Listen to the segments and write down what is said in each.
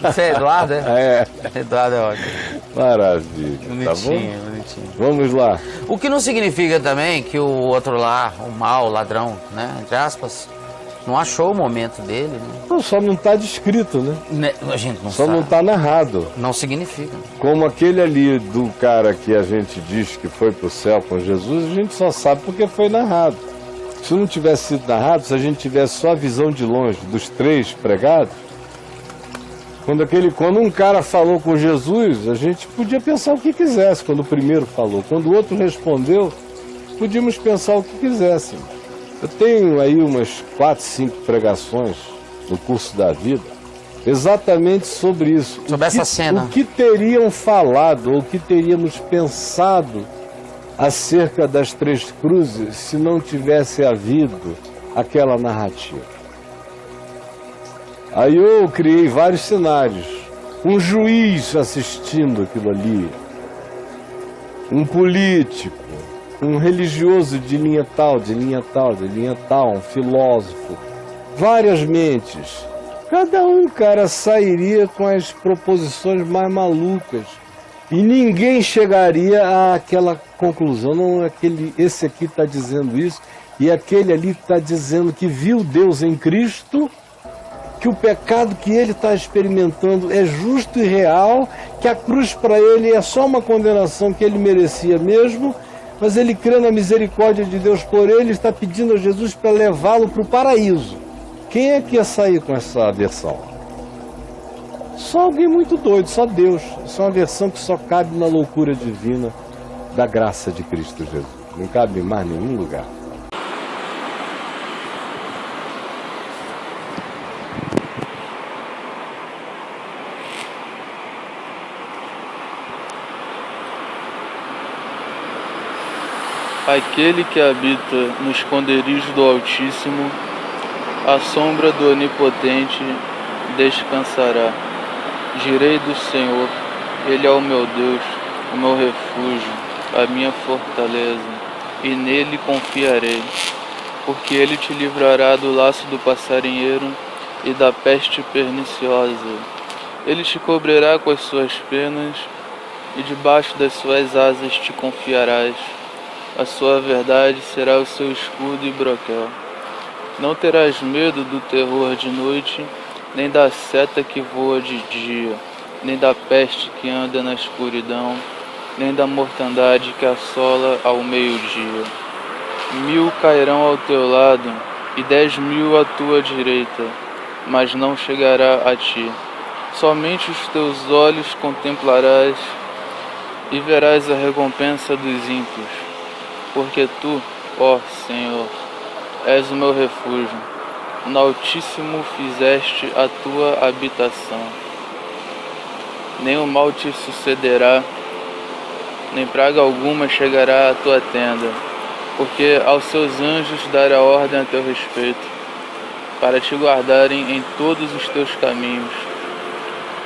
Você é Eduardo, é? É, Eduardo é ótimo. maravilha, Bonitinho, tá bom? bonitinho. Vamos lá. O que não significa também que o outro lá, o mal, o ladrão, né, entre aspas, não achou o momento dele, né? Não, só não está descrito, né? A gente não Só sabe. não está narrado. Não significa. Como aquele ali do cara que a gente diz que foi para o céu com Jesus, a gente só sabe porque foi narrado. Se não tivesse sido narrado, se a gente tivesse só a visão de longe dos três pregados, quando um cara falou com Jesus, a gente podia pensar o que quisesse quando o primeiro falou. Quando o outro respondeu, podíamos pensar o que quiséssemos. Eu tenho aí umas 4, 5 pregações no curso da vida, exatamente sobre isso. Sobre essa cena. O que teriam falado, ou o que teríamos pensado acerca das três cruzes se não tivesse havido aquela narrativa. Aí eu criei vários cenários. Um juiz assistindo aquilo ali, um político, um religioso de linha tal, de linha tal, de linha tal, um filósofo, várias mentes. Cada um, cara, sairia com as proposições mais malucas. E ninguém chegaria àquela conclusão. Não, esse aqui está dizendo isso, e aquele ali está dizendo que viu Deus em Cristo, que o pecado que ele está experimentando é justo e real, que a cruz para ele é só uma condenação que ele merecia mesmo, mas ele crê na misericórdia de Deus por ele, está pedindo a Jesus para levá-lo para o paraíso. Quem é que ia sair com essa versão? Só alguém muito doido, só Deus. Isso é uma versão que só cabe na loucura divina da graça de Cristo Jesus. Não cabe em mais nenhum lugar. Aquele que habita no esconderijo do Altíssimo, à sombra do Onipotente descansará. Direi do Senhor, Ele é o meu Deus, o meu refúgio, a minha fortaleza, e nele confiarei, porque Ele te livrará do laço do passarinheiro e da peste perniciosa. Ele te cobrirá com as suas penas, e debaixo das suas asas te confiarás. A sua verdade será o seu escudo e broquel. Não terás medo do terror de noite, nem da seta que voa de dia, nem da peste que anda na escuridão, nem da mortandade que assola ao meio-dia. 1000 cairão ao teu lado, e 10.000 à tua direita, mas não chegará a ti. Somente os teus olhos contemplarás e verás a recompensa dos ímpios. Porque tu, ó Senhor, és o meu refúgio, no Altíssimo fizeste a tua habitação. Nenhum mal te sucederá, nem praga alguma chegará à tua tenda, porque aos seus anjos dará ordem a teu respeito, para te guardarem em todos os teus caminhos.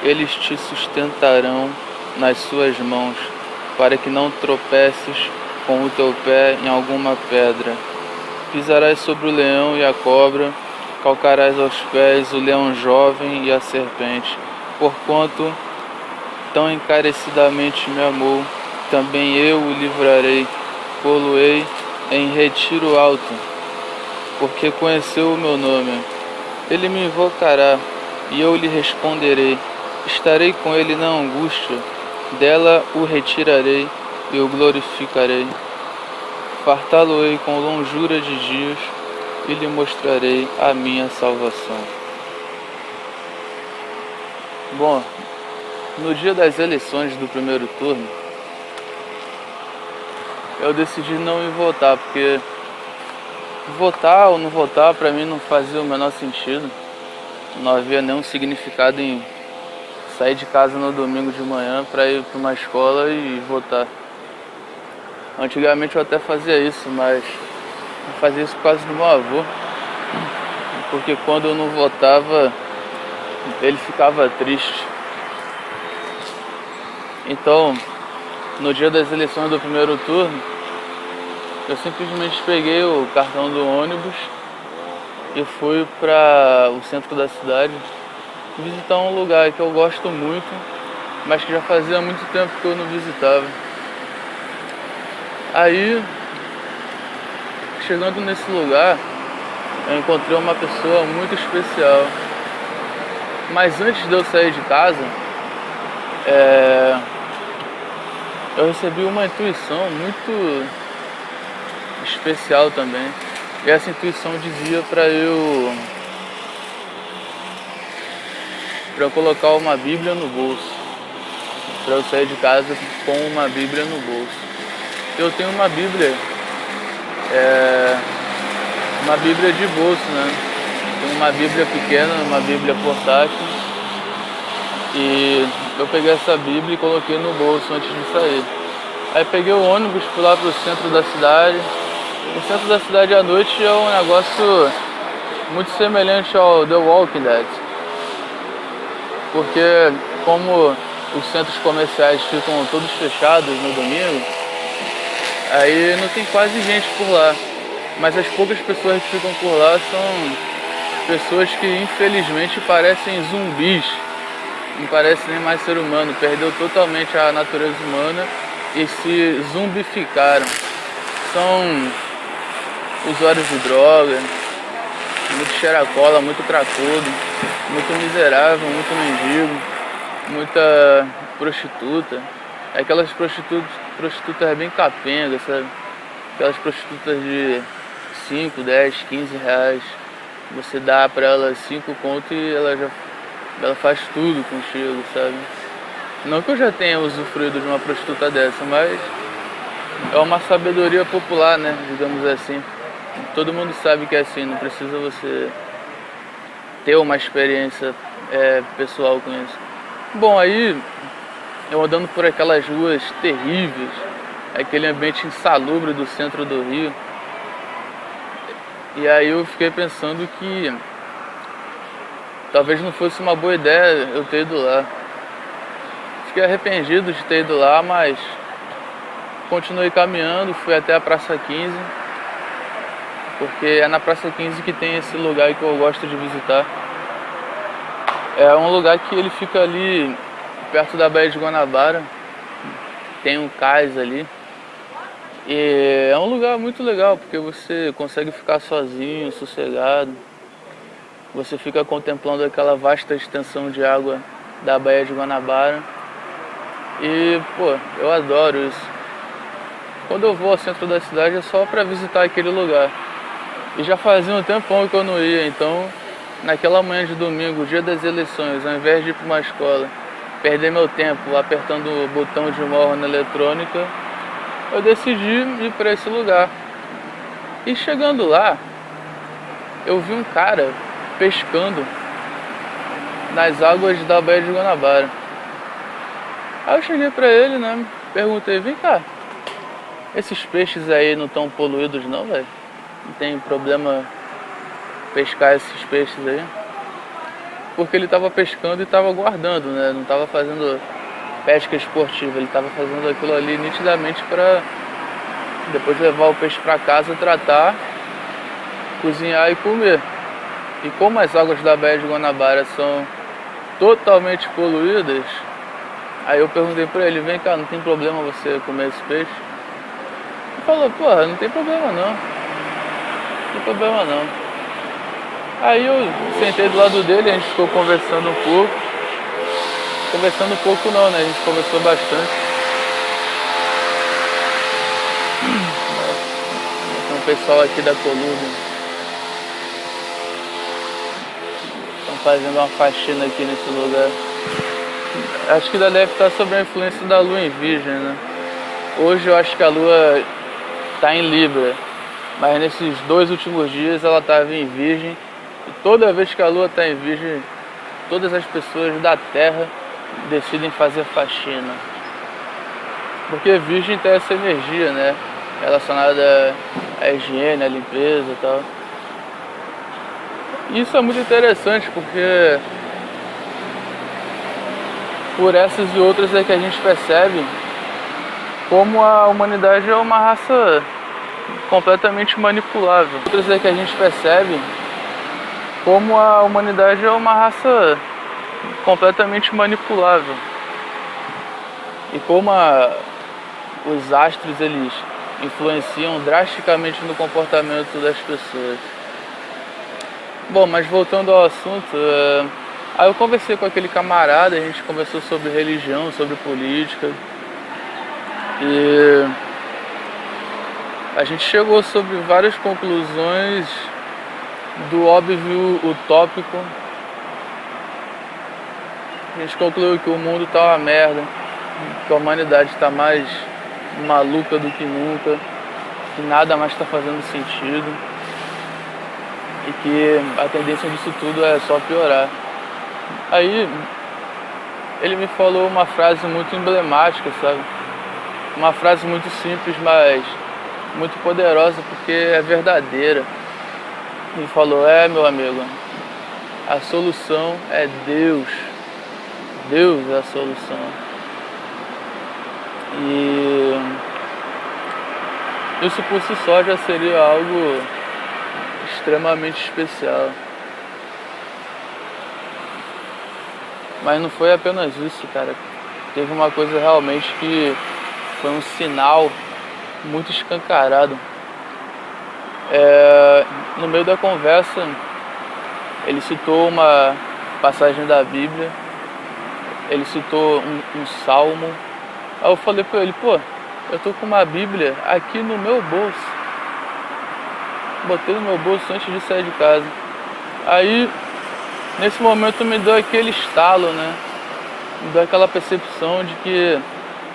Eles te sustentarão nas suas mãos, para que não tropeces com o teu pé em alguma pedra. Pisarás sobre o leão e a cobra, calcarás aos pés o leão jovem e a serpente. Porquanto tão encarecidamente me amou, também eu o livrarei, pô-lo-ei em retiro alto, porque conheceu o meu nome. Ele me invocará, e eu lhe responderei. Estarei com ele na angústia, dela o retirarei e o glorificarei. Fartá-lo-ei com longura de dias e lhe mostrarei a minha salvação. Bom, no dia das eleições do primeiro turno, eu decidi não ir votar, porque votar ou não votar para mim não fazia o menor sentido. Não havia nenhum significado em sair de casa no domingo de manhã para ir para uma escola e votar. Antigamente eu até fazia isso, mas eu fazia isso por causa do meu avô, porque quando eu não votava, ele ficava triste. Então, no dia das eleições do primeiro turno, eu simplesmente peguei o cartão do ônibus e fui para o centro da cidade visitar um lugar que eu gosto muito, mas que já fazia muito tempo que eu não visitava. Aí, chegando nesse lugar, eu encontrei uma pessoa muito especial. Mas antes de eu sair de casa, eu recebi uma intuição muito especial também. E essa intuição dizia para eu colocar uma Bíblia no bolso, para eu sair de casa com uma Bíblia no bolso. Eu tenho uma Bíblia, uma Bíblia de bolso, né? Tenho uma Bíblia pequena, uma Bíblia portátil, e eu peguei essa Bíblia e coloquei no bolso antes de sair. Aí peguei o ônibus, fui lá pro centro da cidade. O centro da cidade à noite é um negócio muito semelhante ao The Walking Dead, porque como os centros comerciais ficam todos fechados no domingo, aí não tem quase gente por lá. Mas as poucas pessoas que ficam por lá são pessoas que infelizmente parecem zumbis, não parecem nem mais ser humano, perdeu totalmente a natureza humana e se zumbificaram. São usuários de droga, muito cheiracola, muito cracudo, muito miserável, muito mendigo, muita prostituta. Aquelas prostitutas bem capengas, sabe? Aquelas prostitutas de 5, 10, 15 reais. Você dá pra ela 5 conto e ela faz tudo contigo, sabe? Não que eu já tenha usufruído de uma prostituta dessa, mas é uma sabedoria popular, né? Digamos assim. Todo mundo sabe que é assim, não precisa você ter uma experiência pessoal com isso. Bom, aí eu andando por aquelas ruas terríveis, aquele ambiente insalubre do centro do Rio, e aí eu fiquei pensando que talvez não fosse uma boa ideia eu ter ido lá. Fiquei arrependido de ter ido lá, mas continuei caminhando, fui até a Praça 15, porque é na Praça 15 que tem esse lugar que eu gosto de visitar. É um lugar que ele fica ali perto da Baía de Guanabara, tem um cais ali. E é um lugar muito legal, porque você consegue ficar sozinho, sossegado. Você fica contemplando aquela vasta extensão de água da Baía de Guanabara. E, pô, eu adoro isso. Quando eu vou ao centro da cidade é só para visitar aquele lugar. E já fazia um tempão que eu não ia, então naquela manhã de domingo, dia das eleições, ao invés de ir para uma escola, perder meu tempo apertando o botão de uma urna eletrônica, eu decidi ir para esse lugar. E chegando lá, eu vi um cara pescando nas águas da Baía de Guanabara. Aí eu cheguei para ele, né, perguntei, vem cá, esses peixes aí não estão poluídos não, velho? Não tem problema pescar esses peixes aí? Porque ele estava pescando e estava guardando, né? Não estava fazendo pesca esportiva, ele estava fazendo aquilo ali nitidamente para depois levar o peixe para casa, tratar, cozinhar e comer. E como as águas da Baía de Guanabara são totalmente poluídas, aí eu perguntei para ele, vem cá, não tem problema você comer esse peixe? Ele falou, porra, não tem problema não. Não tem problema não. Aí eu sentei do lado dele, a gente ficou conversando um pouco. Conversando um pouco não, né? A gente conversou bastante. Tem um pessoal aqui da Colômbia. Estão fazendo uma faxina aqui nesse lugar. Acho que deve estar sob a influência da lua em Virgem, né? Hoje eu acho que a lua está em Libra, mas nesses 2 últimos dias ela estava em Virgem. E toda vez que a lua está em Virgem, todas as pessoas da Terra decidem fazer faxina. Porque Virgem tem essa energia, né? Relacionada à higiene, à limpeza e tal. E isso é muito interessante porque por essas e outras é que a gente percebe como a humanidade é uma raça completamente manipulável. Outras é que a gente percebe como a humanidade é uma raça completamente manipulável. E como os astros eles influenciam drasticamente no comportamento das pessoas. Bom, mas voltando ao assunto, aí eu conversei com aquele camarada, a gente conversou sobre religião, sobre política, e a gente chegou sobre várias conclusões do óbvio utópico. A gente concluiu que o mundo tá uma merda, que a humanidade está mais maluca do que nunca, que nada mais está fazendo sentido e que a tendência disso tudo é só piorar. Aí ele me falou uma frase muito emblemática, sabe? Uma frase muito simples, mas muito poderosa porque é verdadeira. Ele falou: meu amigo, a solução é Deus. Deus é a solução. E isso por si só já seria algo extremamente especial. Mas não foi apenas isso, cara. Teve uma coisa realmente que foi um sinal muito escancarado. No meio da conversa, ele citou uma passagem da Bíblia, ele citou um salmo. Aí eu falei pra ele: pô, eu tô com uma Bíblia aqui no meu bolso. Botei no meu bolso antes de sair de casa. Aí, nesse momento me deu aquele estalo, né? Me deu aquela percepção de que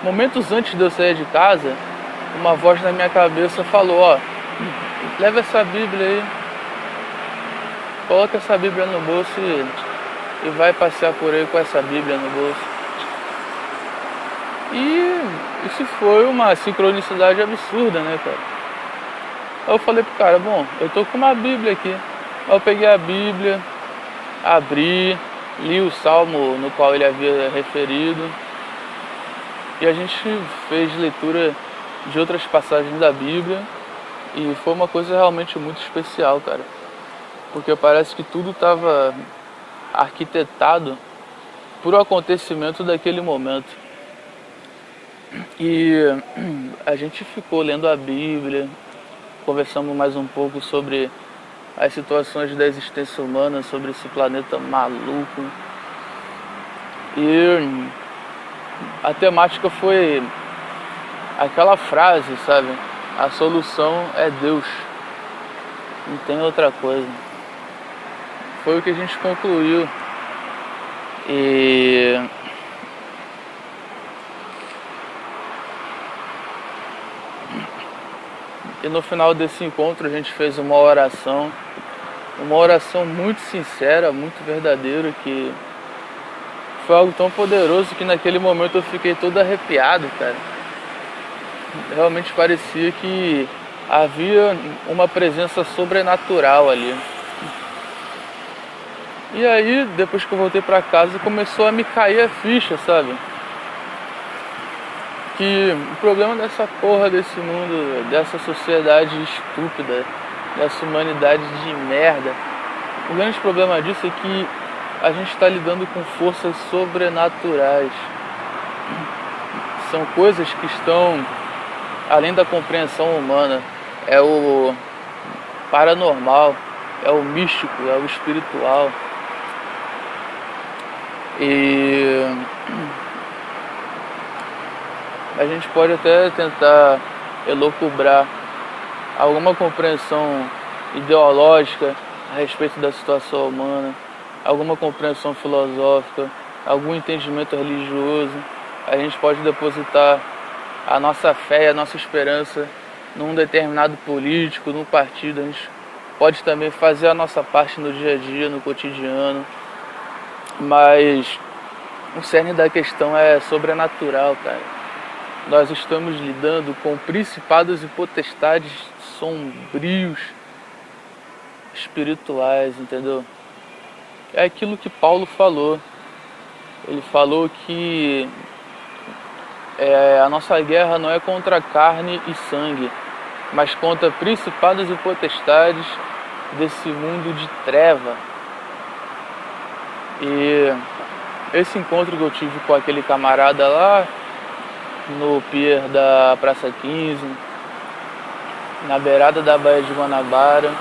momentos antes de eu sair de casa, uma voz na minha cabeça falou: ó, leva essa Bíblia aí, coloca essa Bíblia no bolso e vai passear por aí com essa Bíblia no bolso. E isso foi uma sincronicidade absurda, né, cara? Aí eu falei pro cara: bom, eu tô com uma Bíblia aqui. Aí eu peguei a Bíblia, abri, li o salmo no qual ele havia referido, e a gente fez leitura de outras passagens da Bíblia, e foi uma coisa realmente muito especial, cara, porque parece que tudo estava arquitetado por um acontecimento daquele momento. E a gente ficou lendo a Bíblia, conversamos mais um pouco sobre as situações da existência humana, sobre esse planeta maluco. E a temática foi aquela frase, sabe? A solução é Deus, não tem outra coisa. Foi o que a gente concluiu. E no final desse encontro a gente fez uma oração muito sincera, muito verdadeira, que foi algo tão poderoso que naquele momento eu fiquei todo arrepiado, cara. Realmente parecia que havia uma presença sobrenatural ali. E aí, depois que eu voltei pra casa, começou a me cair a ficha, sabe? Que o problema dessa porra desse mundo, dessa sociedade estúpida, dessa humanidade de merda, o grande problema disso é que a gente está lidando com forças sobrenaturais. São coisas que estão além da compreensão humana. É o paranormal, é o místico, é o espiritual. E a gente pode até tentar elocubrar alguma compreensão ideológica a respeito da situação humana, alguma compreensão filosófica, algum entendimento religioso. A gente pode depositar a nossa fé e a nossa esperança num determinado político, num partido. A gente pode também fazer a nossa parte no dia a dia, no cotidiano, mas o cerne da questão é sobrenatural, cara. Nós estamos lidando com principados e potestades sombrios, espirituais, entendeu? É aquilo que Paulo falou. Ele falou que a nossa guerra não é contra carne e sangue, mas contra principados e potestades desse mundo de treva. E esse encontro que eu tive com aquele camarada lá no pier da Praça 15, na beirada da Baía de Guanabara,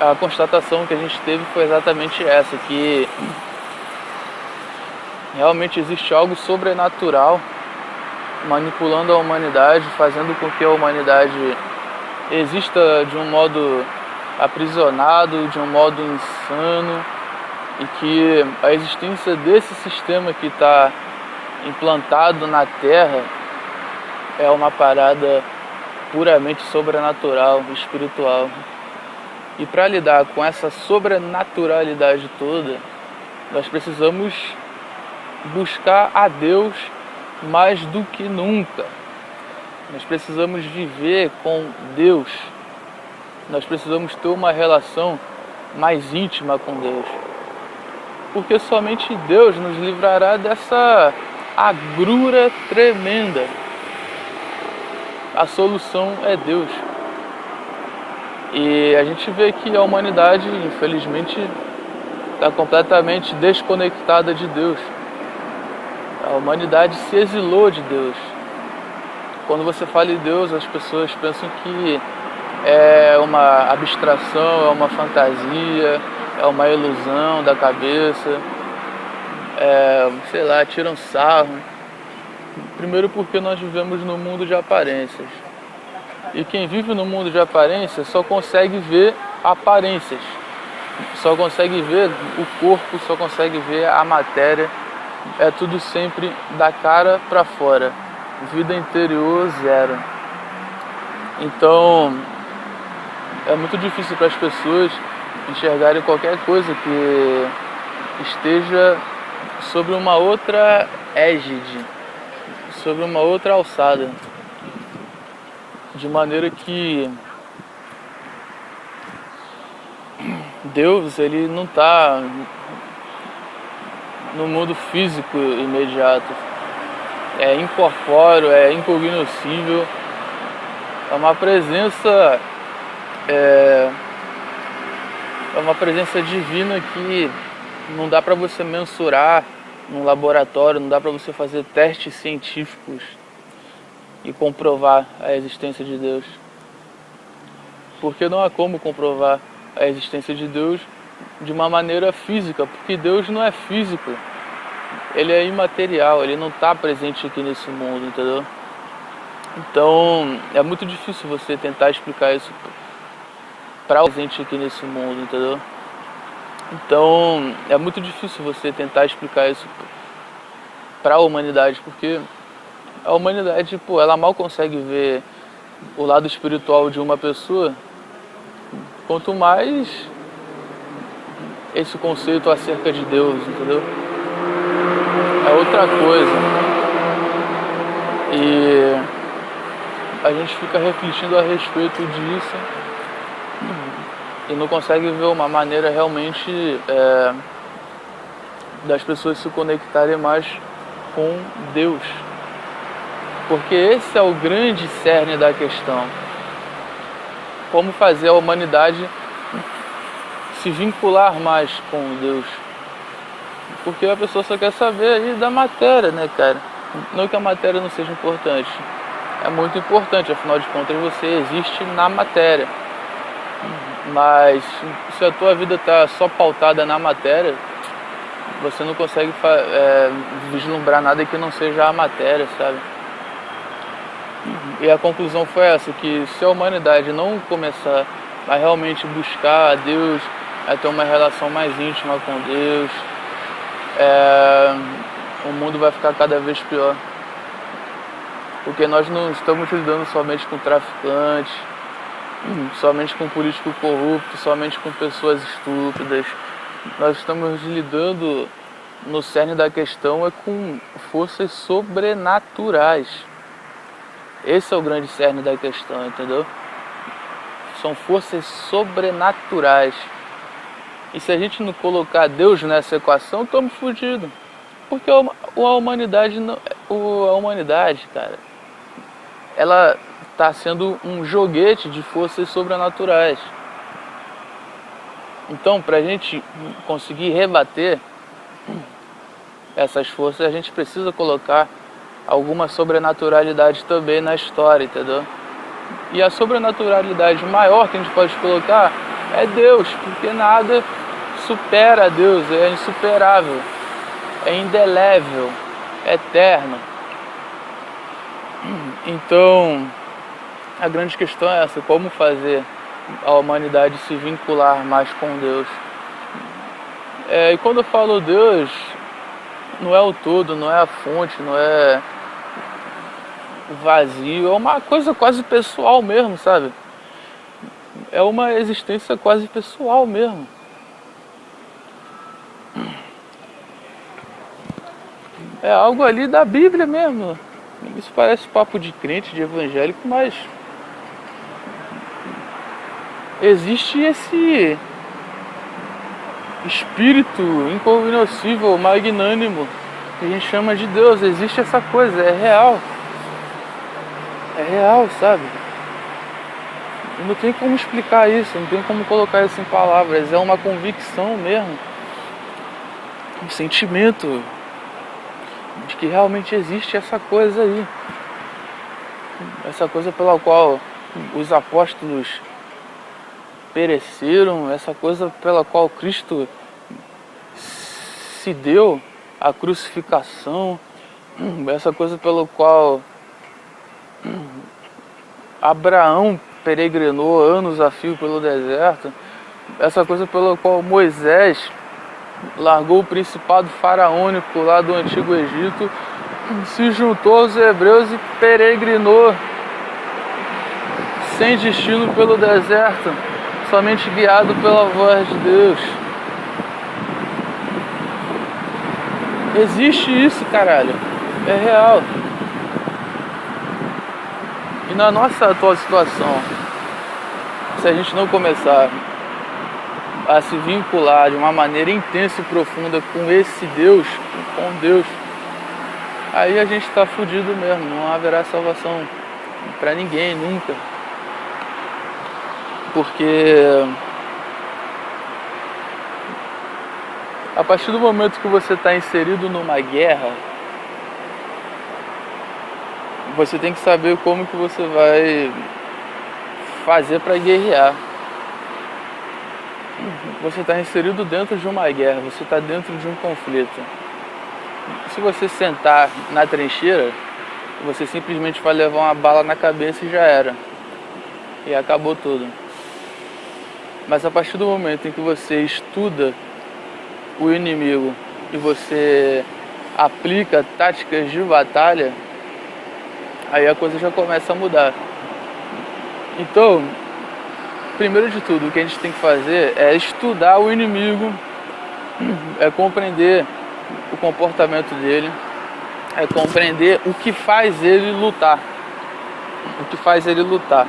a constatação que a gente teve foi exatamente essa, que realmente existe algo sobrenatural manipulando a humanidade, fazendo com que a humanidade exista de um modo aprisionado, de um modo insano, e que a existência desse sistema que está implantado na Terra é uma parada puramente sobrenatural, espiritual. E para lidar com essa sobrenaturalidade toda, nós precisamos buscar a Deus mais do que nunca. Nós precisamos viver com Deus. Nós precisamos ter uma relação mais íntima com Deus. Porque somente Deus nos livrará dessa agrura tremenda. A solução é Deus. E a gente vê que a humanidade, infelizmente, está completamente desconectada de Deus. A humanidade se exilou de Deus. Quando você fala em Deus, as pessoas pensam que é uma abstração, é uma fantasia, é uma ilusão da cabeça, sei lá, tiram sarro. Primeiro porque nós vivemos no mundo de aparências. E quem vive no mundo de aparências só consegue ver aparências. Só consegue ver o corpo, só consegue ver a matéria. É tudo sempre da cara para fora. Vida interior, zero. Então, é muito difícil para as pessoas enxergarem qualquer coisa que esteja sobre uma outra égide, sobre uma outra alçada. De maneira que Deus, ele não está no mundo físico imediato. É incorpóreo, é incognoscível. É uma presença divina que não dá para você mensurar num laboratório, não dá para você fazer testes científicos e comprovar a existência de Deus. Porque não há como comprovar a existência de Deus de uma maneira física, porque Deus não é físico, ele é imaterial, ele não está presente aqui nesse mundo, entendeu? Então é muito difícil você tentar explicar isso para o presente aqui nesse mundo, entendeu? Então é muito difícil você tentar explicar isso para a humanidade, porque a humanidade, ela mal consegue ver o lado espiritual de uma pessoa, quanto mais esse conceito acerca de Deus, entendeu? É outra coisa. E a gente fica refletindo a respeito disso e não consegue ver uma maneira realmente das pessoas se conectarem mais com Deus. Porque esse é o grande cerne da questão. Como fazer a humanidade se vincular mais com Deus. Porque a pessoa só quer saber aí da matéria, né, cara? Não que a matéria não seja importante. É muito importante, afinal de contas você existe na matéria. Mas se a tua vida está só pautada na matéria, você não consegue vislumbrar nada que não seja a matéria, sabe? E a conclusão foi essa, que se a humanidade não começar a realmente buscar a Deus, a ter uma relação mais íntima com Deus, o mundo vai ficar cada vez pior. Porque nós não estamos lidando somente com traficantes, somente com político corrupto, somente com pessoas estúpidas. Nós estamos lidando, no cerne da questão, com forças sobrenaturais. Esse é o grande cerne da questão, entendeu? São forças sobrenaturais. E se a gente não colocar Deus nessa equação, estamos fodidos. Porque a humanidade, cara, ela está sendo um joguete de forças sobrenaturais. Então, para a gente conseguir rebater essas forças, a gente precisa colocar alguma sobrenaturalidade também na história, entendeu? E a sobrenaturalidade maior que a gente pode colocar é Deus, porque nada supera a Deus, é insuperável, é indelével, é eterno. Então, a grande questão é essa: como fazer a humanidade se vincular mais com Deus? E quando eu falo Deus, não é o todo, não é a fonte, não é o vazio, é uma coisa quase pessoal mesmo, sabe? É uma existência quase pessoal mesmo. É algo ali da Bíblia mesmo. Isso parece papo de crente, de evangélico, mas existe esse espírito incognoscível, magnânimo, que a gente chama de Deus. Existe essa coisa, é real. É real, sabe? E não tem como explicar isso, não tem como colocar isso em palavras. É uma convicção mesmo, um sentimento de que realmente existe essa coisa aí. Essa coisa pela qual os apóstolos pereceram, essa coisa pela qual Cristo se deu a crucificação, essa coisa pela qual Abraão peregrinou anos a fio pelo deserto, essa coisa pela qual Moisés largou o principado faraônico lá do Antigo Egito, se juntou aos hebreus e peregrinou sem destino pelo deserto, somente guiado pela voz de Deus. Existe isso, caralho. É real. E na nossa atual situação, se a gente não começar a se vincular de uma maneira intensa e profunda com esse Deus, com Deus, aí a gente tá fudido mesmo. Não haverá salvação pra ninguém, nunca. Porque a partir do momento que você está inserido numa guerra, você tem que saber como que você vai fazer para guerrear. Você está inserido dentro de uma guerra, você está dentro de um conflito. Se você sentar na trincheira, você simplesmente vai levar uma bala na cabeça e já era. E acabou tudo. Mas a partir do momento em que você estuda o inimigo e você aplica táticas de batalha, aí a coisa já começa a mudar. Então, primeiro de tudo, o que a gente tem que fazer é estudar o inimigo, é compreender o comportamento dele, é compreender o que faz ele lutar. O que faz ele lutar.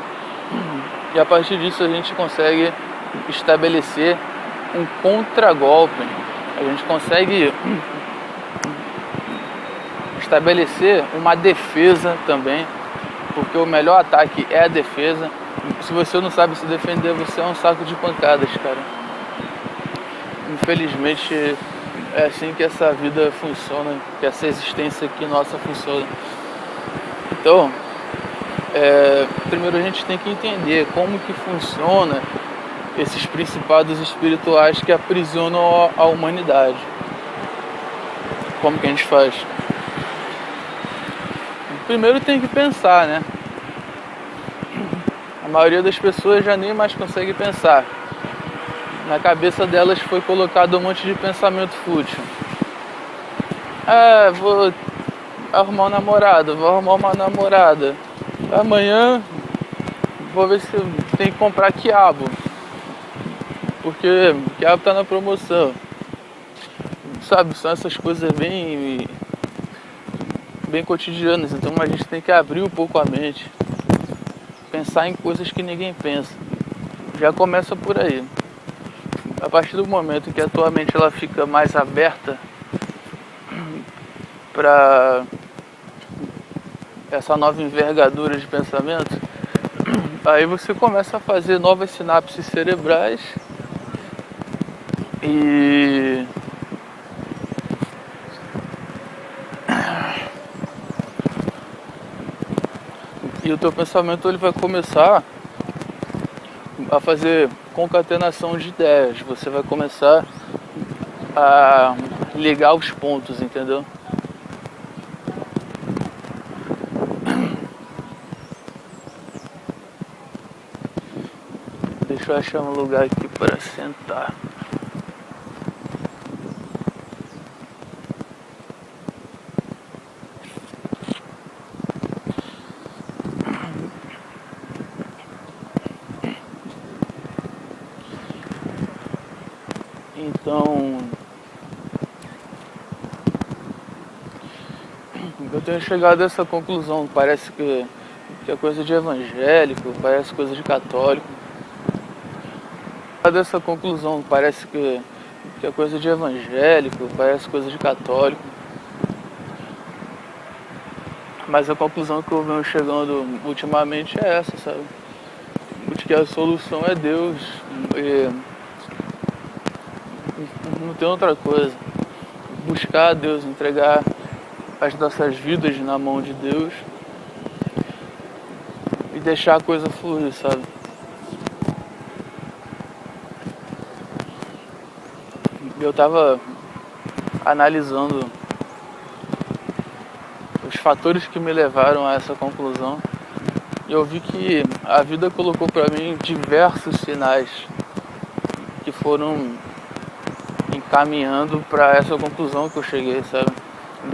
E a partir disso a gente consegue estabelecer um contragolpe. A gente consegue estabelecer uma defesa também, porque o melhor ataque é a defesa. Se você não sabe se defender, você é um saco de pancadas, cara. Infelizmente é assim que essa vida funciona, que essa existência aqui nossa funciona. Então, primeiro a gente tem que entender como que funciona esses principados espirituais que aprisionam a humanidade. Como que a gente faz? Primeiro tem que pensar, né? A maioria das pessoas já nem mais consegue pensar. Na cabeça delas foi colocado um monte de pensamento fútil. Vou arrumar um namorado, vou arrumar uma namorada. Amanhã vou ver se eu tenho que comprar quiabo, porque o quiabo tá na promoção. Sabe, são essas coisas bem cotidianas. Então a gente tem que abrir um pouco a mente, pensar em coisas que ninguém pensa. Já começa por aí. A partir do momento que a tua mente ela fica mais aberta para essa nova envergadura de pensamento, aí você começa a fazer novas sinapses cerebrais E o teu pensamento ele vai começar a fazer concatenação de ideias. Você vai começar a ligar os pontos, entendeu? Deixa eu achar um lugar aqui para sentar. Então, eu tenho chegado a essa conclusão. Parece que é coisa de evangélico, parece coisa de católico. Dessa conclusão, parece que é coisa de evangélico, parece coisa de católico. Mas a conclusão que eu venho chegando ultimamente é essa, sabe? De que a solução é Deus e não tem outra coisa. Buscar a Deus, entregar as nossas vidas na mão de Deus e deixar a coisa fluir, sabe? Eu tava analisando os fatores que me levaram a essa conclusão e eu vi que a vida colocou para mim diversos sinais que foram encaminhando para essa conclusão que eu cheguei, sabe?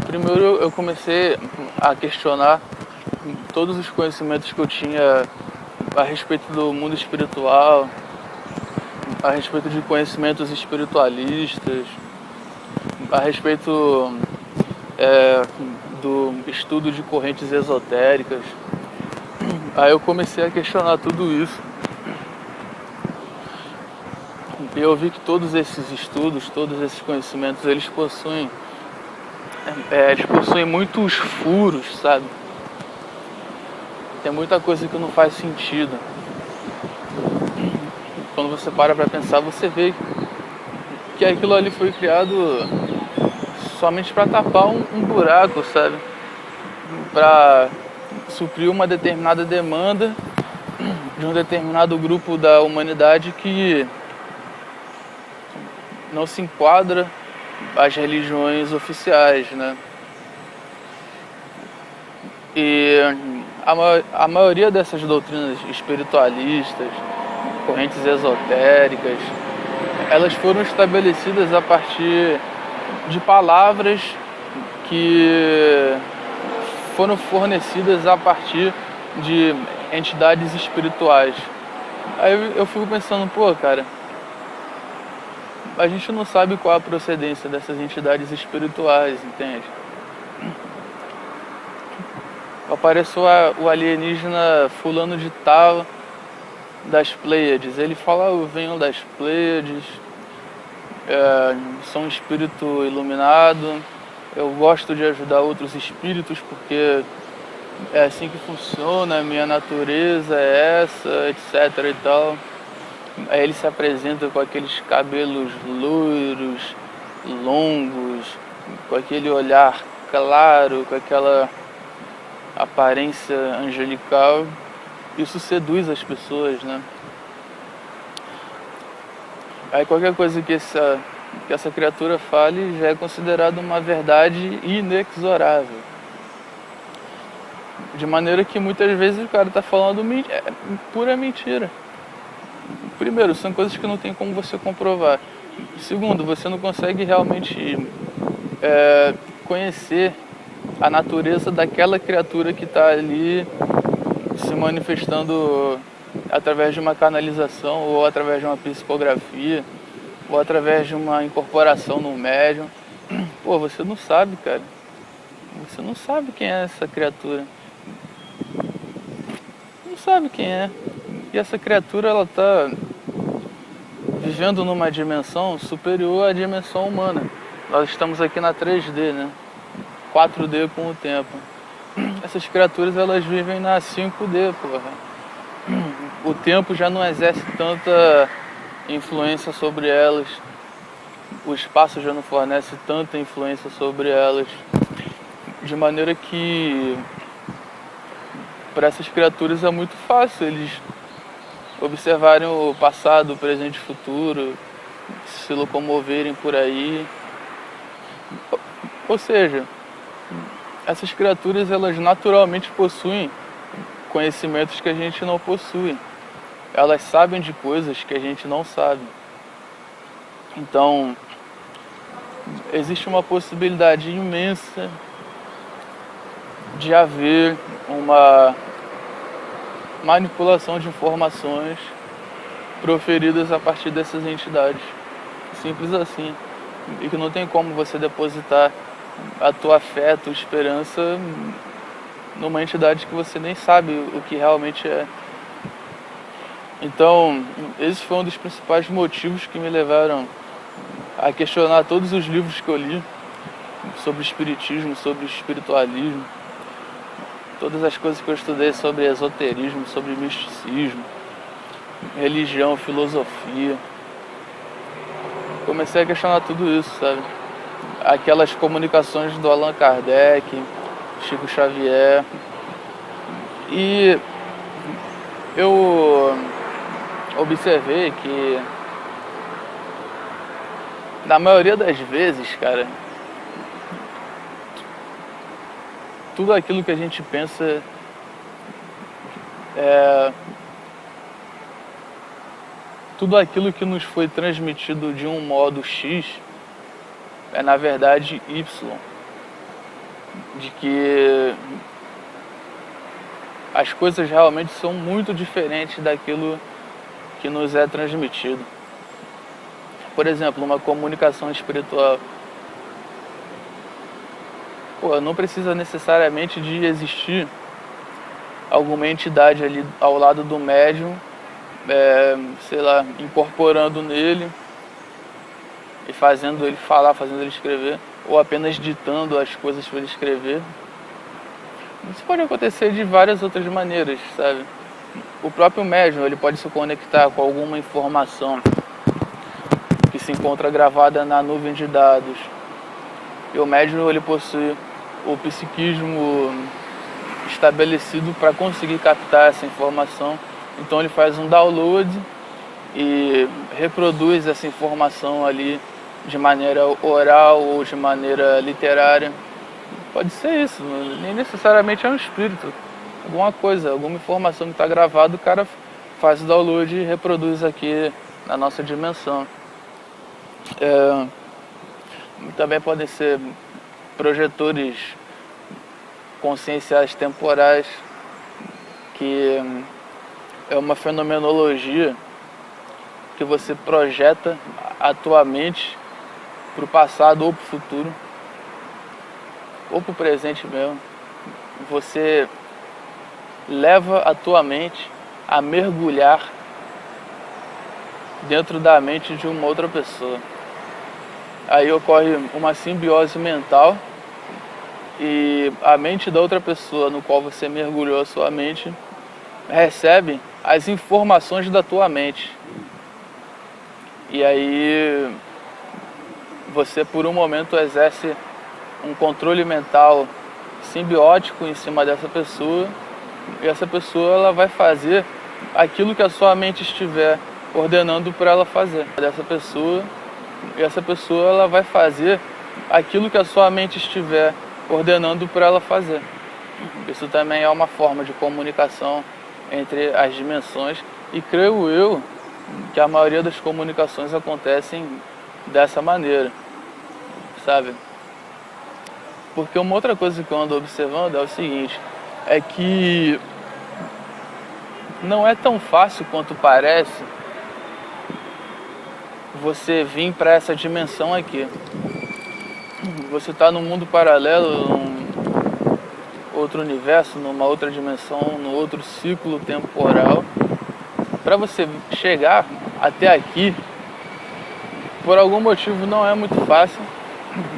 Primeiro eu comecei a questionar todos os conhecimentos que eu tinha a respeito do mundo espiritual, a respeito de conhecimentos espiritualistas, a respeito do estudo de correntes esotéricas. Aí eu comecei a questionar tudo isso. E eu vi que todos esses estudos, todos esses conhecimentos, eles possuem muitos furos, sabe? Tem muita coisa que não faz sentido. Quando você para pra pensar, você vê que aquilo ali foi criado somente para tapar um buraco, sabe? Para suprir uma determinada demanda de um determinado grupo da humanidade que não se enquadra às religiões oficiais, né? E a maioria dessas doutrinas espiritualistas, correntes esotéricas, elas foram estabelecidas a partir de palavras que foram fornecidas a partir de entidades espirituais. Aí eu fico pensando, pô, cara, a gente não sabe qual a procedência dessas entidades espirituais, entende? Apareceu o alienígena fulano de tal das Pleiades. Ele fala, eu venho das Pleiades, sou um espírito iluminado, eu gosto de ajudar outros espíritos porque é assim que funciona, a minha natureza é essa, etc e tal. Aí ele se apresenta com aqueles cabelos loiros, longos, com aquele olhar claro, com aquela aparência angelical. Isso seduz as pessoas, né? Aí qualquer coisa que essa criatura fale já é considerado uma verdade inexorável. De maneira que muitas vezes o cara está falando pura mentira. Primeiro, são coisas que não tem como você comprovar. Segundo, você não consegue realmente conhecer a natureza daquela criatura que está ali se manifestando através de uma canalização, ou através de uma psicografia, ou através de uma incorporação no médium. Pô, você não sabe, cara. Você não sabe quem é essa criatura. Não sabe quem é. E essa criatura, ela tá vivendo numa dimensão superior à dimensão humana. Nós estamos aqui na 3D, né? 4D com o tempo. Essas criaturas, elas vivem na 5D, porra. O tempo já não exerce tanta influência sobre elas. O espaço já não fornece tanta influência sobre elas. De maneira que para essas criaturas é muito fácil eles observarem o passado, o presente e o futuro, se locomoverem por aí. Ou seja, essas criaturas elas naturalmente possuem conhecimentos que a gente não possui. Elas sabem de coisas que a gente não sabe. Então, existe uma possibilidade imensa de haver uma manipulação de informações proferidas a partir dessas entidades. Simples assim. E que não tem como você depositar a tua fé, a tua esperança numa entidade que você nem sabe o que realmente é. Então, esse foi um dos principais motivos que me levaram a questionar todos os livros que eu li sobre espiritismo, sobre espiritualismo, todas as coisas que eu estudei sobre esoterismo, sobre misticismo, religião, filosofia. Comecei a questionar tudo isso, sabe? Aquelas comunicações do Allan Kardec, Chico Xavier. E eu observei que na maioria das vezes, cara, tudo aquilo que a gente pensa tudo aquilo que nos foi transmitido de um modo X é na verdade Y. De que as coisas realmente são muito diferentes daquilo que nos é transmitido. Por exemplo, uma comunicação espiritual. Não precisa necessariamente de existir alguma entidade ali ao lado do médium, sei lá, incorporando nele e fazendo ele falar, fazendo ele escrever, ou apenas ditando as coisas para ele escrever. Isso pode acontecer de várias outras maneiras, sabe? O próprio médium, ele pode se conectar com alguma informação que se encontra gravada na nuvem de dados. E o médium, ele possui o psiquismo estabelecido para conseguir captar essa informação. Então ele faz um download e reproduz essa informação ali de maneira oral ou de maneira literária. Pode ser isso, nem necessariamente é um espírito. Alguma coisa, alguma informação que está gravada, o cara faz o download e reproduz aqui na nossa dimensão. Também podem ser projetores conscienciais temporais, que é uma fenomenologia que você projeta a tua mente para o passado ou para o futuro, ou para o presente mesmo. Você leva a tua mente a mergulhar dentro da mente de uma outra pessoa. Aí ocorre uma simbiose mental e a mente da outra pessoa no qual você mergulhou a sua mente recebe as informações da tua mente. E aí você por um momento exerce um controle mental simbiótico em cima dessa pessoa, e essa pessoa ela vai fazer aquilo que a sua mente estiver ordenando para ela fazer. E essa pessoa ela vai fazer aquilo que a sua mente estiver ordenando para ela fazer. Isso também é uma forma de comunicação entre as dimensões, e creio eu que a maioria das comunicações acontecem dessa maneira, sabe? Porque uma outra coisa que eu ando observando é o seguinte, é que não é tão fácil quanto parece você vir para essa dimensão aqui. Você está num mundo paralelo, num outro universo, numa outra dimensão, num outro ciclo temporal. Para você chegar até aqui, por algum motivo não é muito fácil.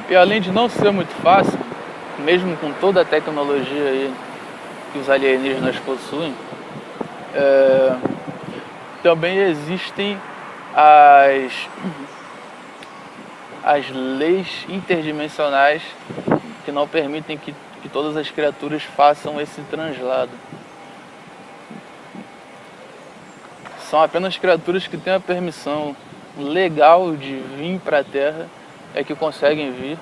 E além de não ser muito fácil, mesmo com toda a tecnologia aí que os alienígenas possuem, também existem as leis interdimensionais que não permitem que todas as criaturas façam esse translado. São apenas criaturas que têm a permissão legal de vir para a Terra, é que conseguem vir.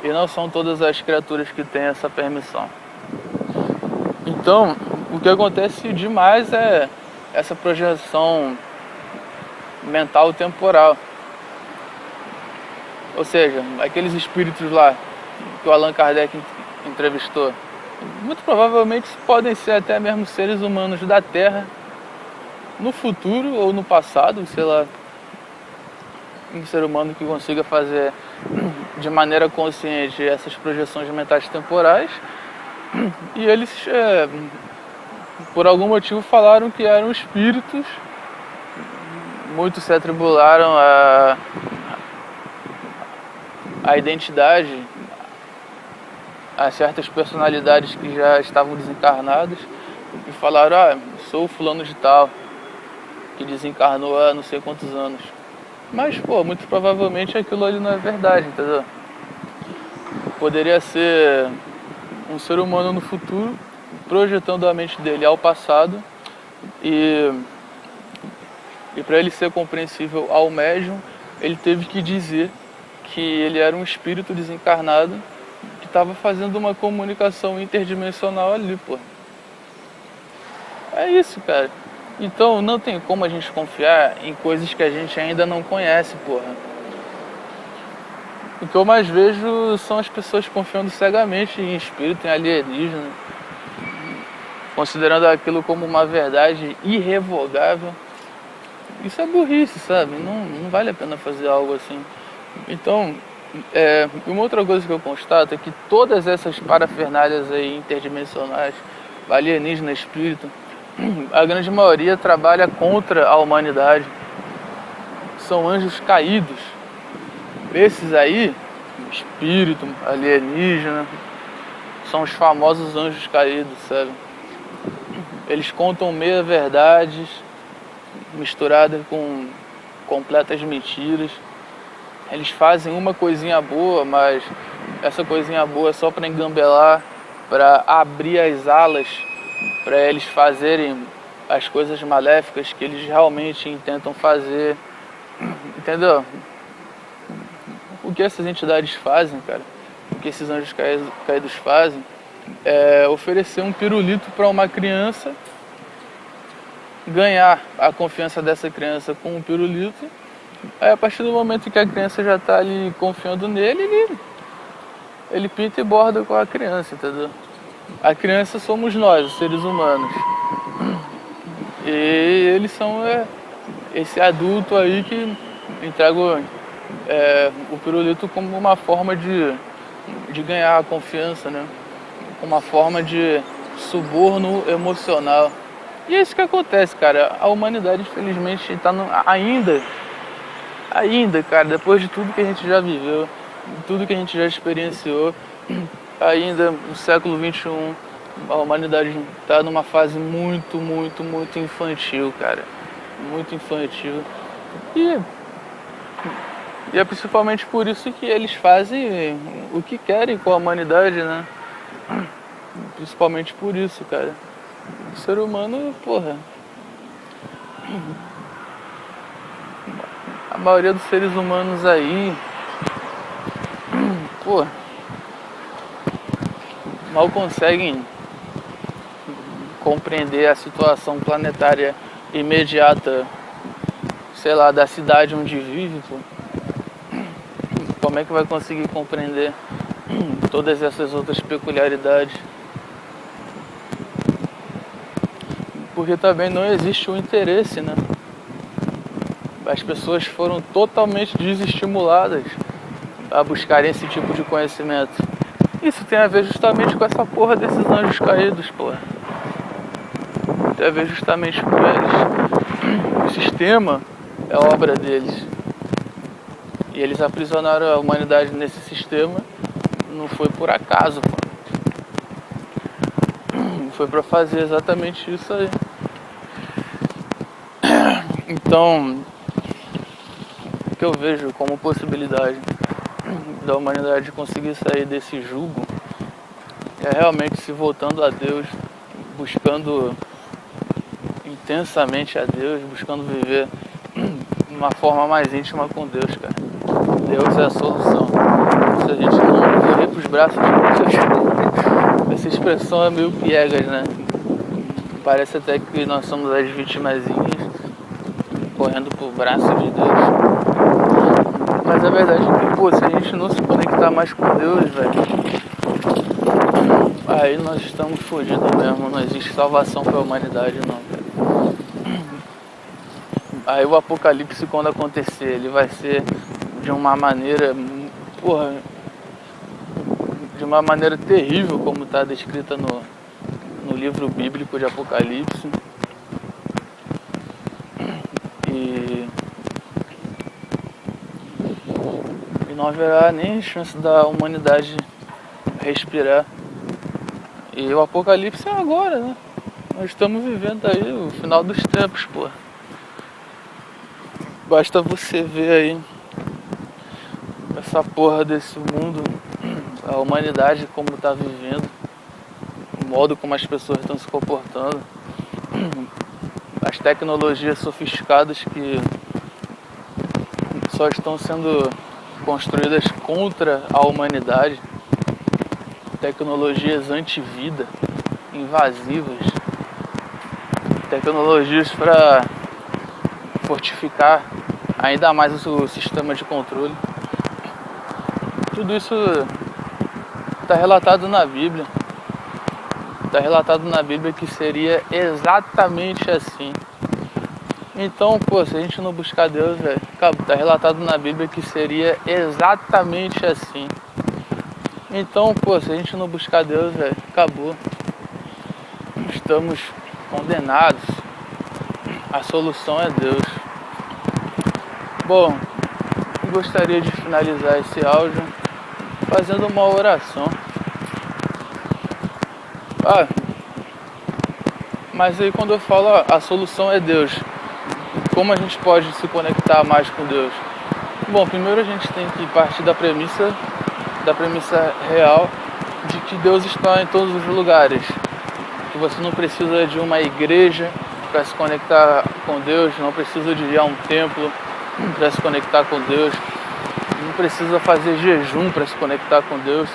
E não são todas as criaturas que têm essa permissão. Então, o que acontece demais é essa projeção mental temporal. Ou seja, aqueles espíritos lá que o Allan Kardec entrevistou, muito provavelmente podem ser até mesmo seres humanos da Terra, no futuro ou no passado, sei lá, um ser humano que consiga fazer de maneira consciente essas projeções mentais temporais, e eles, por algum motivo, falaram que eram espíritos. Muitos se atribularam a identidade a certas personalidades que já estavam desencarnadas e falaram: sou o fulano de tal, que desencarnou há não sei quantos anos. Mas, muito provavelmente aquilo ali não é verdade, entendeu? Poderia ser um ser humano no futuro, projetando a mente dele ao passado, e para ele ser compreensível ao médium, ele teve que dizer que ele era um espírito desencarnado que estava fazendo uma comunicação interdimensional ali, pô. É isso, cara. Então não tem como a gente confiar em coisas que a gente ainda não conhece, porra. O que eu mais vejo são as pessoas confiando cegamente em espírito, em alienígena, considerando aquilo como uma verdade irrevogável. Isso é burrice, sabe? Não vale a pena fazer algo assim. Então, uma outra coisa que eu constato é que todas essas parafernálias aí interdimensionais, alienígena, espírito, a grande maioria trabalha contra a humanidade. São anjos caídos. Esses aí, espírito, alienígena, são os famosos anjos caídos, sabe? Eles contam meia-verdades misturadas com completas mentiras. Eles fazem uma coisinha boa, mas essa coisinha boa é só para engambelar, para abrir as alas, para eles fazerem as coisas maléficas que eles realmente intentam fazer. Entendeu? O que essas entidades fazem, cara, o que esses anjos caídos fazem, é oferecer um pirulito para uma criança, ganhar a confiança dessa criança com um pirulito. Aí, a partir do momento que a criança já está ali confiando nele, ele pinta e borda com a criança, entendeu? A criança somos nós, os seres humanos. E eles são esse adulto aí que entrega o pirulito como uma forma de ganhar a confiança, né? Uma forma de suborno emocional. E é isso que acontece, cara. A humanidade, infelizmente, está ainda, cara, depois de tudo que a gente já viveu, tudo que a gente já experienciou, ainda no século XXI, a humanidade está numa fase muito, muito, muito infantil, cara. Muito infantil. E é principalmente por isso que eles fazem o que querem com a humanidade, né? Principalmente por isso, cara. O ser humano, porra... A maioria dos seres humanos aí, mal conseguem compreender a situação planetária imediata, sei lá, da cidade onde vive, pô. Como é que vai conseguir compreender todas essas outras peculiaridades? Porque também não existe o interesse, né? As pessoas foram totalmente desestimuladas a buscarem esse tipo de conhecimento. Isso tem a ver justamente com essa porra desses anjos caídos, porra. Tem a ver justamente com eles. O sistema é obra deles. E eles aprisionaram a humanidade nesse sistema. Não foi por acaso, pô. Foi pra fazer exatamente isso aí. Então, o que eu vejo como possibilidade da humanidade conseguir sair desse jugo é realmente se voltando a Deus, buscando em intensamente a Deus, buscando viver de uma forma mais íntima com Deus, cara. Deus é a solução. Se a gente não correr pros braços de Deus, essa expressão é meio piegas, né? Parece até que nós somos as vitimazinhas correndo pro braço de Deus. Mas a verdade é que, pô, se a gente não se conectar mais com Deus, velho, aí nós estamos fodidos mesmo. Não existe salvação pra humanidade, não. Aí o apocalipse, quando acontecer, ele vai ser de uma maneira, porra, de uma maneira terrível, como está descrita no livro bíblico de Apocalipse. E não haverá nem chance da humanidade respirar. E o Apocalipse é agora, né? Nós estamos vivendo aí o final dos tempos, pô. Basta você ver aí essa porra desse mundo, a humanidade como está vivendo, o modo como as pessoas estão se comportando, as tecnologias sofisticadas que só estão sendo construídas contra a humanidade, tecnologias anti-vida, invasivas, tecnologias para fortificar ainda mais o sistema de controle. Tudo isso está relatado na Bíblia. Está relatado na Bíblia que seria exatamente assim. Então, pô, se a gente não buscar Deus, velho, está relatado na Bíblia que seria exatamente assim. Então, pô, se a gente não buscar Deus, velho, acabou. Estamos condenados. A solução é Deus. Bom, eu gostaria de finalizar esse áudio fazendo uma oração. Mas aí quando eu falo a solução é Deus, como a gente pode se conectar mais com Deus? Bom, primeiro a gente tem que partir da premissa real de que Deus está em todos os lugares, que você não precisa de uma igreja para se conectar com Deus, não precisa de ir a um templo para se conectar com Deus, não precisa fazer jejum para se conectar com Deus.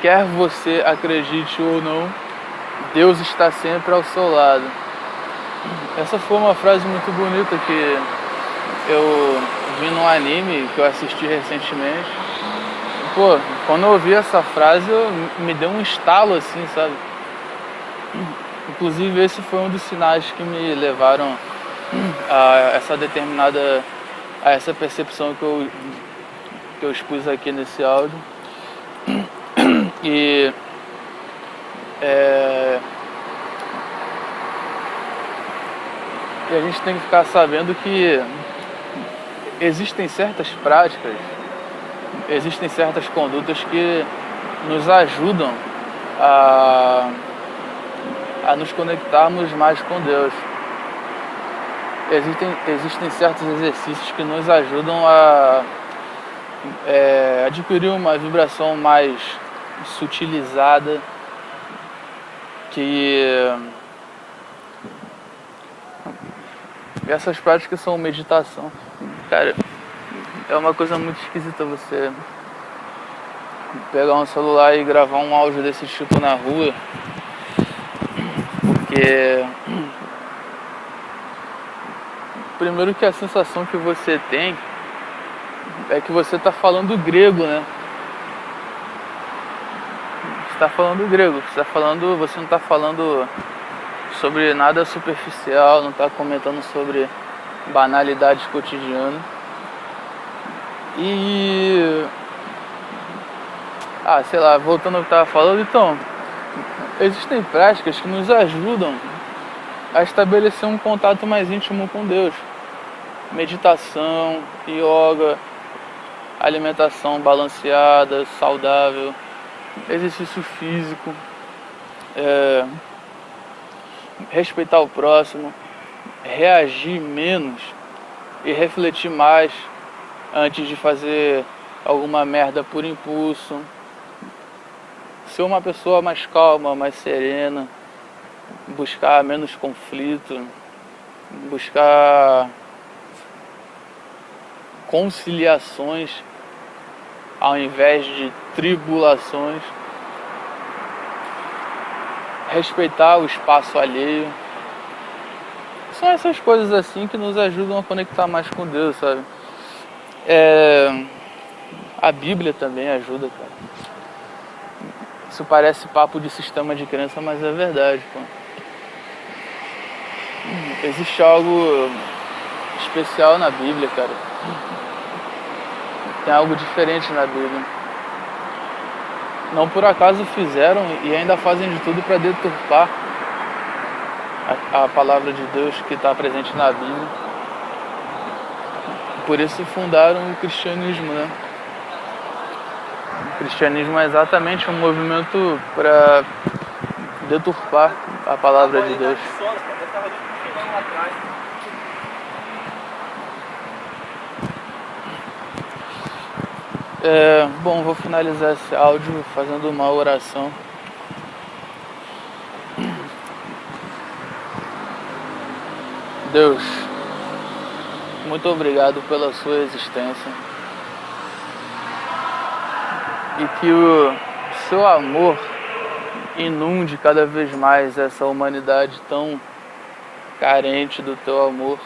Quer você acredite ou não, Deus está sempre ao seu lado. Essa foi uma frase muito bonita que eu vi num anime que eu assisti recentemente. Pô, quando eu ouvi essa frase, me deu um estalo assim, sabe? Inclusive esse foi um dos sinais que me levaram a essa percepção que eu expus aqui nesse áudio. E a gente tem que ficar sabendo que existem certas práticas, existem certas condutas que nos ajudam a nos conectarmos mais com Deus. Existem certos exercícios que nos ajudam a adquirir uma vibração mais sutilizada, que essas práticas são meditação. Cara, é uma coisa muito esquisita você pegar um celular e gravar um áudio desse tipo na rua, porque primeiro que a sensação que você tem é que você está falando grego, né? Você está falando grego, você não está falando sobre nada superficial, não está comentando sobre banalidades cotidianas. E sei lá, voltando ao que eu estava falando, então existem práticas que nos ajudam a estabelecer um contato mais íntimo com Deus. Meditação, yoga, alimentação balanceada, saudável, exercício físico, respeitar o próximo, reagir menos e refletir mais antes de fazer alguma merda por impulso, ser uma pessoa mais calma, mais serena, buscar menos conflito, buscar conciliações ao invés de tribulações, respeitar o espaço alheio. São essas coisas assim que nos ajudam a conectar mais com Deus, sabe? A Bíblia também ajuda, cara. Isso parece papo de sistema de crença, mas é verdade, pô. Existe algo especial na Bíblia, cara. Tem algo diferente na Bíblia. Não por acaso fizeram e ainda fazem de tudo para deturpar a palavra de Deus que está presente na Bíblia. Por isso fundaram o cristianismo, né? O cristianismo é exatamente um movimento para deturpar a palavra de Deus. Bom, vou finalizar esse áudio fazendo uma oração. Deus, muito obrigado pela sua existência e que o seu amor inunde cada vez mais essa humanidade tão carente do teu amor.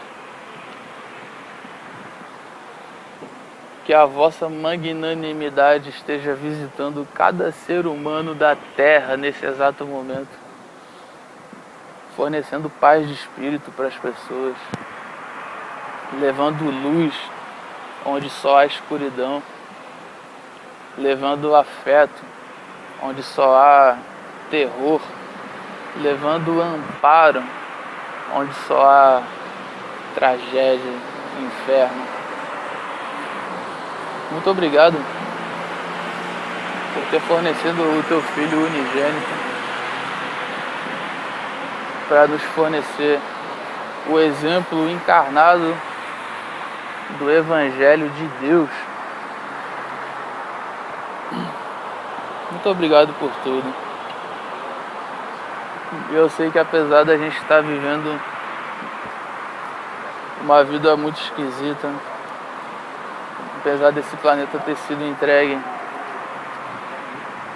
Que a vossa magnanimidade esteja visitando cada ser humano da terra nesse exato momento, fornecendo paz de espírito para as pessoas, levando luz onde só há escuridão, levando afeto onde só há terror, levando amparo onde só há tragédia, inferno. Muito obrigado por ter fornecido o teu Filho unigênito para nos fornecer o exemplo encarnado do Evangelho de Deus. Muito obrigado por tudo. Eu sei que apesar da gente estar vivendo uma vida muito esquisita, apesar desse planeta ter sido entregue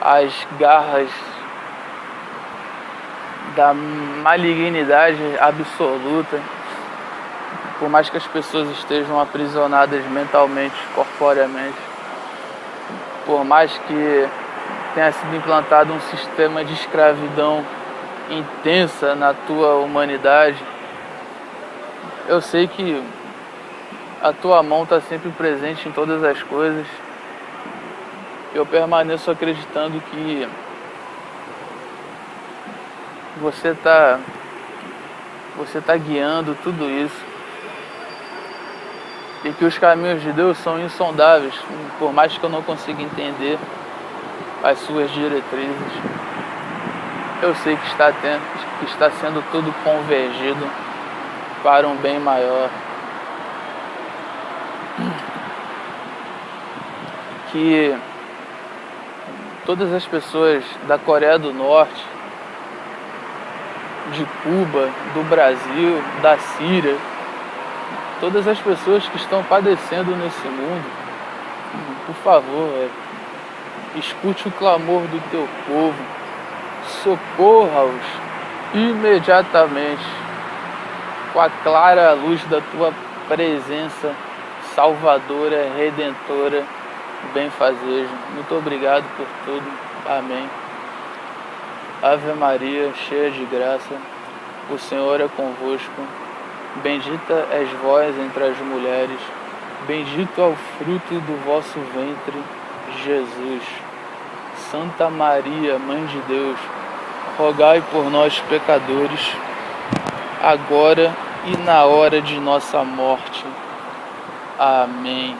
às garras da malignidade absoluta, por mais que as pessoas estejam aprisionadas mentalmente, corporeamente, por mais que tenha sido implantado um sistema de escravidão intensa na tua humanidade, eu sei que a tua mão está sempre presente em todas as coisas. Eu permaneço acreditando que você tá guiando tudo isso e que os caminhos de Deus são insondáveis, por mais que eu não consiga entender as suas diretrizes. Eu sei que está sendo tudo convergido para um bem maior. Que todas as pessoas da Coreia do Norte, de Cuba, do Brasil, da Síria, todas as pessoas que estão padecendo nesse mundo, por favor, escute o clamor do teu povo, socorra-os imediatamente com a clara luz da tua presença salvadora, redentora, benfazeja. Muito obrigado por tudo. Amém. Ave Maria, cheia de graça, o Senhor é convosco. Bendita és vós entre as mulheres, bendito é o fruto do vosso ventre, Jesus. Santa Maria, Mãe de Deus, rogai por nós, pecadores, agora e na hora de nossa morte. Amém.